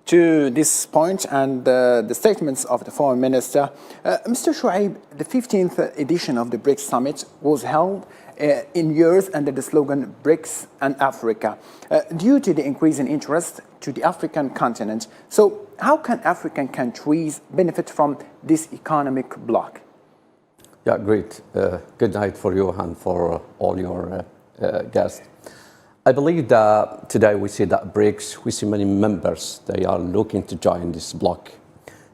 to this point and the statements of the Foreign Minister, Mr. Choeib, the 15th edition of the BRICS Summit was held in years under the slogan BRICS and Africa, due to the increasing interest to the African continent. So how can African countries benefit from this economic bloc? Yeah, great. Good night for you and for all your guests. I believe that today we see that BRICS, we see many members, they are looking to join this bloc.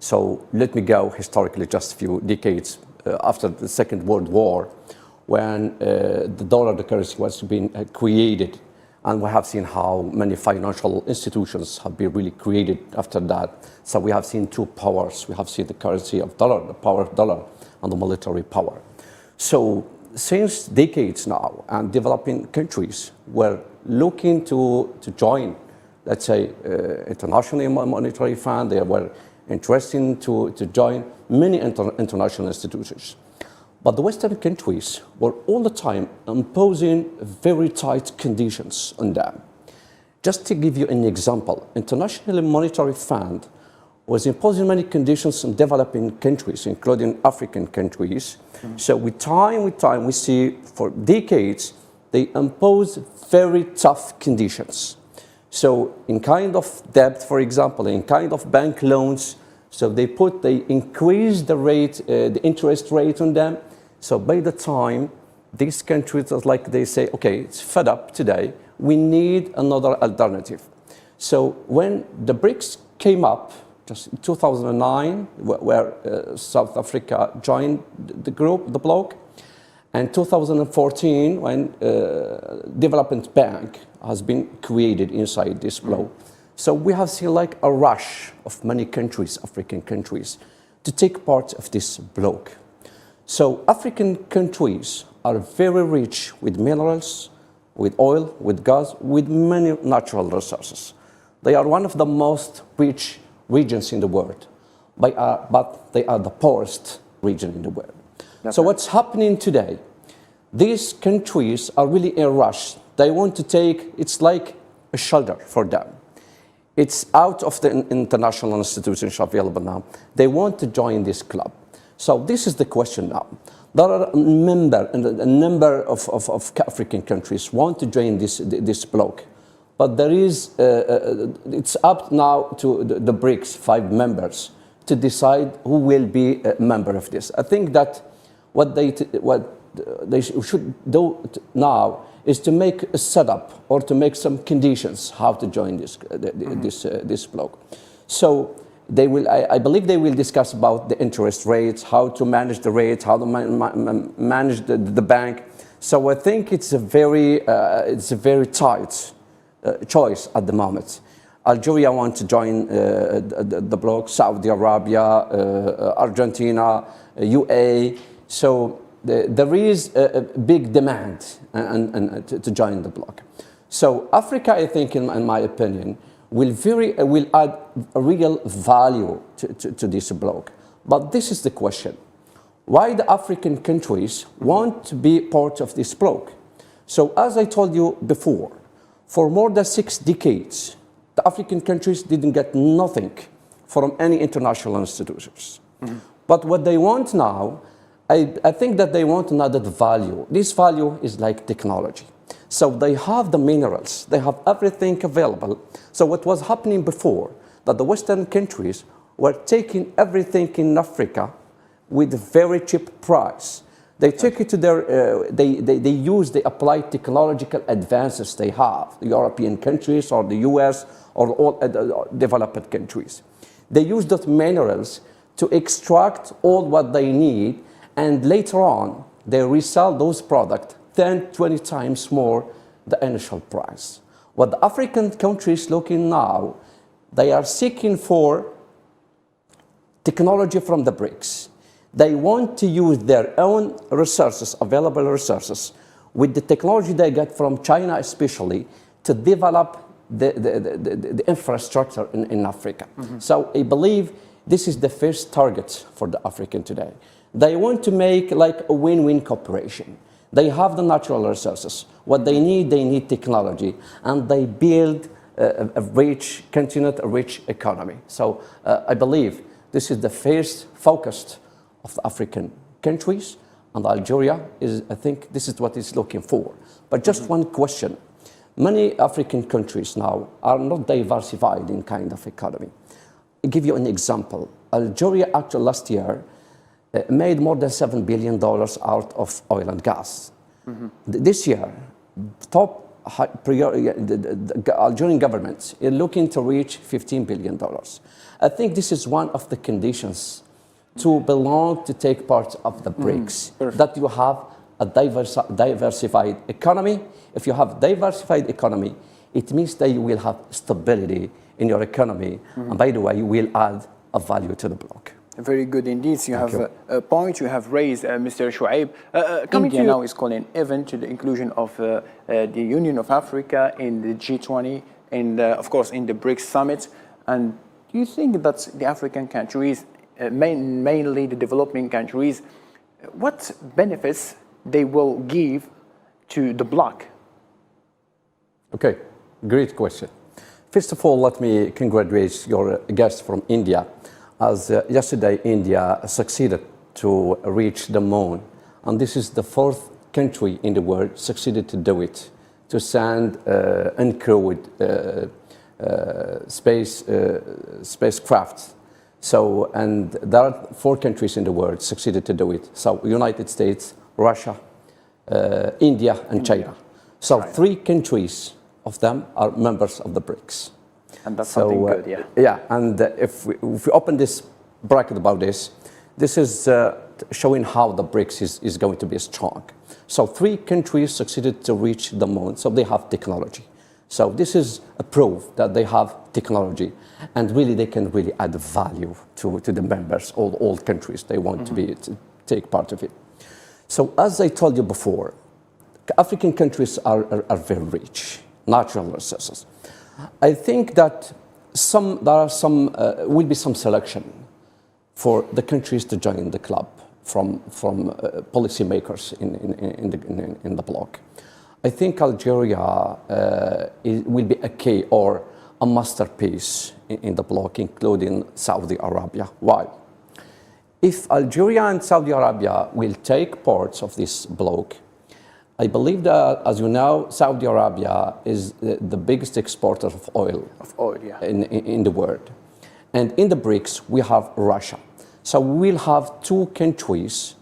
So let me go historically just a few decades after the Second World War, when the dollar, the currency, was being created. And we have seen how many financial institutions have been really created after that. So we have seen two powers. We have seen the currency of dollar, the power of dollar, and the military power. So since decades now, and developing countries were looking to join, let's say, International Monetary Fund, they were interested to join many international institutions. But the Western countries were all the time imposing very tight conditions on them. Just to give you an example, International Monetary Fund was imposing many conditions on developing countries, including African countries. So with time, we see for decades, they impose very tough conditions. So in kind of debt, for example, in kind of bank loans, so they increase the rate, the interest rate on them. So by the time these countries, like they say, okay, it's fed up today, we need another alternative. So when the BRICS came up, just in 2009, where South Africa joined the group, the bloc, and 2014, when Development Bank has been created inside this bloc. So we have seen like a rush of many countries, African countries, to take part of this bloc. So African countries are very rich with minerals, with oil, with gas, with many natural resources. They are one of the most rich regions in the world, but they are the poorest region in the world. So what's happening today? These countries are really in a rush. They want to take, it's like a shelter for them. It's out of the international institutions available now. They want to join this club. So this is the question now. There are a number of African countries want to join this bloc. But there is, it's up now to the BRICS 5 members to decide who will be a member of this. I think that what they should do now is to make a setup or to make some conditions how to join this bloc. So they will, I believe they will discuss about the interest rates, how to manage the rates, how to manage the bank. So I think it's a very tight choice at the moment. Algeria wants to join the bloc, Saudi Arabia, Argentina, UAE. So there is a big demand to join the bloc. So Africa, I think, in my opinion, will add a real value to this bloc. But this is the question. Why the African countries want to be part of this bloc? So as I told you before, for more than 6 decades, the African countries didn't get nothing from any international institutions. But what they want now, I think that they want another value. This value is like technology. So they have the minerals, they have everything available. So what was happening before, that the Western countries were taking everything in Africa with a very cheap price. They took it to their, they apply technological advances they have, the European countries or the US or all developed countries. They use those minerals to extract all what they need, and later on, they resell those products 10, 20 times more the initial price. What the African countries looking now, they are seeking for technology from the BRICS. They want to use their own resources, available resources, with the technology they get from China especially, to develop the infrastructure in Africa. So I believe this is the first target for the African today. They want to make like a win-win cooperation. They have the natural resources. What they need technology, and they build a rich continent, a rich economy. So I believe this is the first focus of the African countries, and Algeria is, I think this is what it's looking for. But just one question. Many African countries now are not diversified in kind of economy. I'll give you an example. Algeria actually last year made more than $7 billion out of oil and gas. This year, the Algerian government is looking to reach $15 billion. I think this is one of the conditions to belong, to take part of the BRICS, that you have a diversified economy. If you have diversified economy, it means that you will have stability in your economy. And by the way, you will add a value to the bloc. Very good indeed. So you have a point you have raised, Mr. Choeib. India now is calling even to the inclusion of the Union of Africa in the G20 and, of course, in the BRICS summit. And do you think that the African countries, mainly the developing countries, what benefits they will give to the bloc? Okay, great question. First of all, let me congratulate your guest from India. As yesterday, India succeeded to reach the moon, and this is the fourth country in the world succeeded to do it, to send uncrewed spacecraft. So, and there are 4 countries in the world succeeded to do it. So, United States, Russia, India, and China. So, 3 countries of them are members of the BRICS. And that's something good, yeah. Yeah, and if we open this bracket about this, this is showing how the BRICS is going to be strong. So 3 countries succeeded to reach the moon, so they have technology. So this is a proof that they have technology, and really they can really add value to the members, all countries. They want to take part of it. So as I told you before, African countries are very rich, natural resources. I think that will be some selection for the countries to join the club from policymakers in the bloc. I think Algeria will be a key or a masterpiece in the bloc, including Saudi Arabia. Why? If Algeria and Saudi Arabia will take parts of this bloc, I believe that, as you know, Saudi Arabia is the biggest exporter of oil, Yeah. in the world. And in the BRICS, we have Russia. So we will have 2 countries,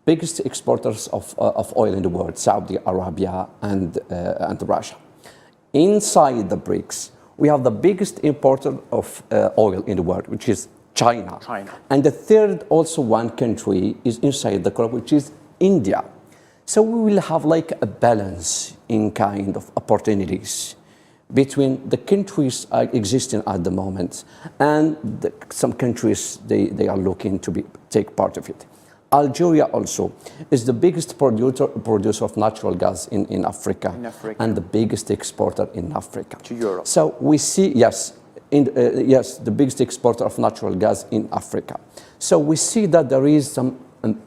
biggest exporters of oil in the world, Saudi Arabia and Russia. Inside the BRICS, we have the biggest importer of oil in the world, which is China. And the third also one country is inside the club, which is India. So we will have like a balance in kind of opportunities between the countries existing at the moment and some countries they are looking to take part of it. Algeria also is the biggest producer of natural gas in Africa, and the biggest exporter in Africa. To Europe. So we see, yes, the biggest exporter of natural gas in Africa. So we see that there is some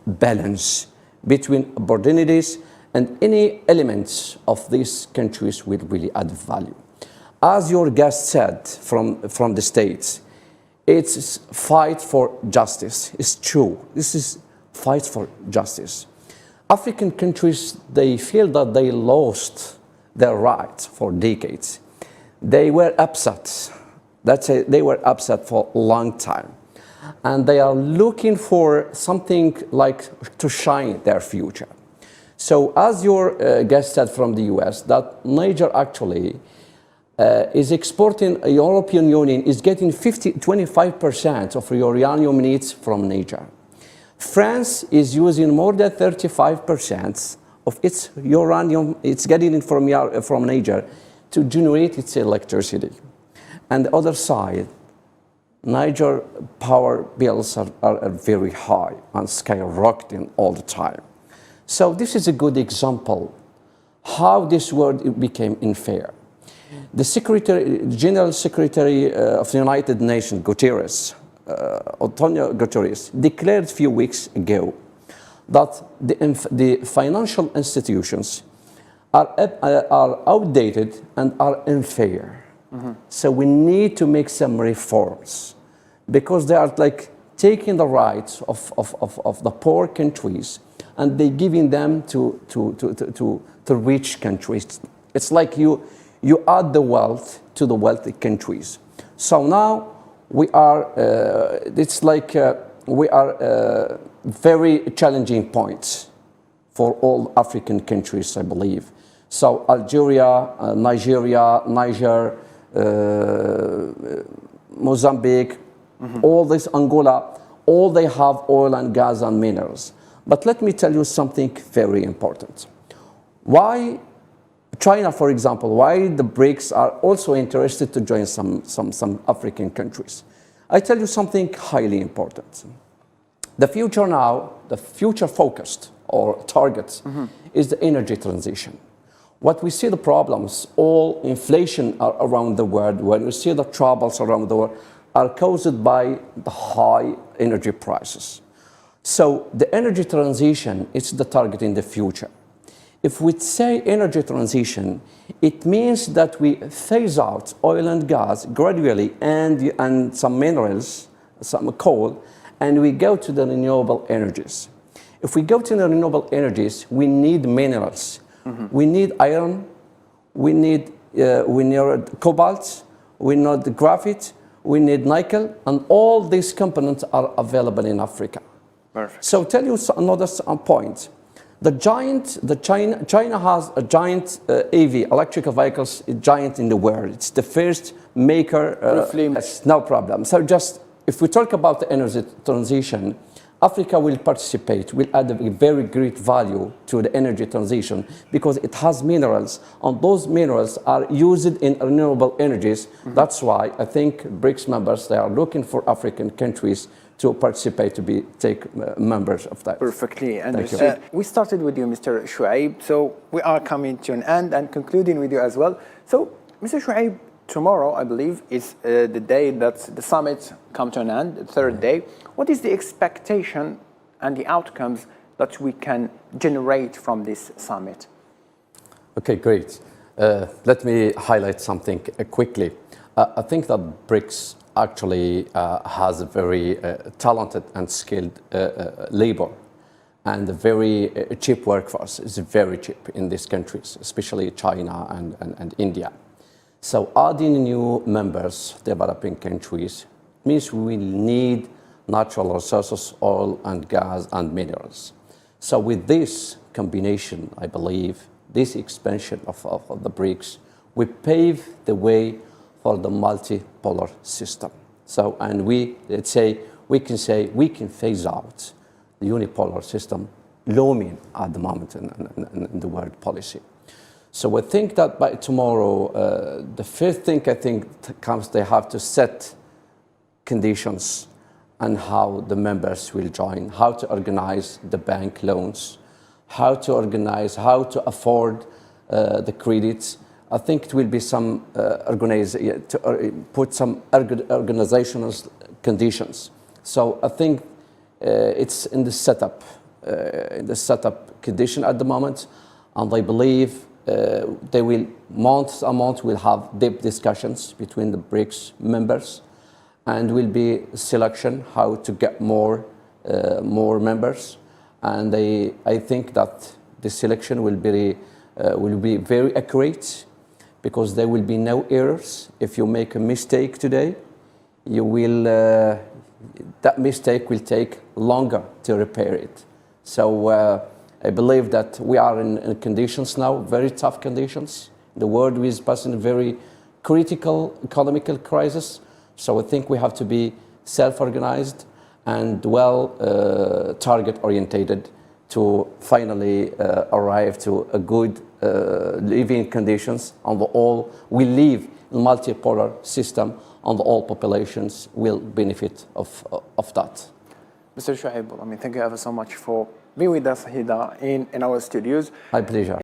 balance between opportunities, and any elements of these countries will really add value. As your guest said from the States, it's fight for justice. It's true. This is fight for justice. African countries, they feel that they lost their rights for decades. They were upset. They were upset for a long time. And they are looking for something like to shine their future. So as your guest said from the US, that Niger actually is exporting, the European Union is getting 25% of uranium needs from Niger. France is using more than 35% of its uranium, it's getting it from Niger to generate its electricity. And the other side, Niger power bills are very high and skyrocketing all the time. So this is a good example how this world became unfair. The General Secretary of the United Nations, Guterres, Antonio Guterres, declared a few weeks ago that the financial institutions are outdated and are unfair. So we need to make some reforms because they are like taking the rights of the poor countries and they giving them to rich countries. It's like you add the wealth to the wealthy countries. So now we are, it's like we are very challenging points for all African countries, I believe. So Algeria, Niger, Mozambique, all this, Angola, all they have oil and gas and minerals. But let me tell you something very important. Why China, for example, why the BRICS are also interested to join some African countries? I tell you something highly important. The future now, the future focused or target is the energy transition. What we see the problems, all inflation around the world, when we see the troubles around the world, are caused by the high energy prices. So the energy transition is the target in the future. If we say energy transition, it means that we phase out oil and gas gradually and some minerals, some coal, and we go to the renewable energies. If we go to the renewable energies, we need minerals. We need iron, we need cobalt, we need graphite, we need nickel, and all these components are available in Africa. Perfect. So tell you another point. China has a giant EV, electrical vehicles, a giant in the world. It's the first maker. No problem. So just, if we talk about the energy transition, Africa will participate, will add a very great value to the energy transition because it has minerals, and those minerals are used in renewable energies. That's why I think BRICS members, they are looking for African countries to participate, to take members of that. Perfectly understood. We started with you, Mr. Choeib, so we are coming to an end and concluding with you as well. So, Mr. Choeib, tomorrow, I believe, is the day that the summit come to an end, the third day. What is the expectation and the outcomes that we can generate from this summit? Okay, great. Let me highlight something quickly. I think that BRICS actually has a very talented and skilled labor and a very cheap workforce. It's very cheap in these countries, especially China and India. So adding new members, developing countries, means we need natural resources, oil and gas and minerals. So with this combination, I believe, this expansion of the BRICS, we pave the way for the multipolar system. So, and we can say we can phase out the unipolar system looming at the moment in the world policy. So I think that by tomorrow, the first thing I think comes, they have to set conditions and how the members will join, how to organize the bank loans, how to organize, how to afford the credits. I think it will be some put some organizational conditions. So I think it's in the setup condition at the moment, and I believe they will month will have deep discussions between the BRICS members, and will be selection how to get more members, and I think that the selection will be very accurate because there will be no errors. If you make a mistake today, you will that mistake will take longer to repair it. So I believe that we are in conditions now, very tough conditions. The world is passing a very critical economical crisis. So I think we have to be self-organized and well target-orientated to finally arrive to a good living conditions on the all. We live in a multipolar system and all populations will benefit of that. Mr. Choeib, thank you ever so much for being with us here in our studios. My pleasure.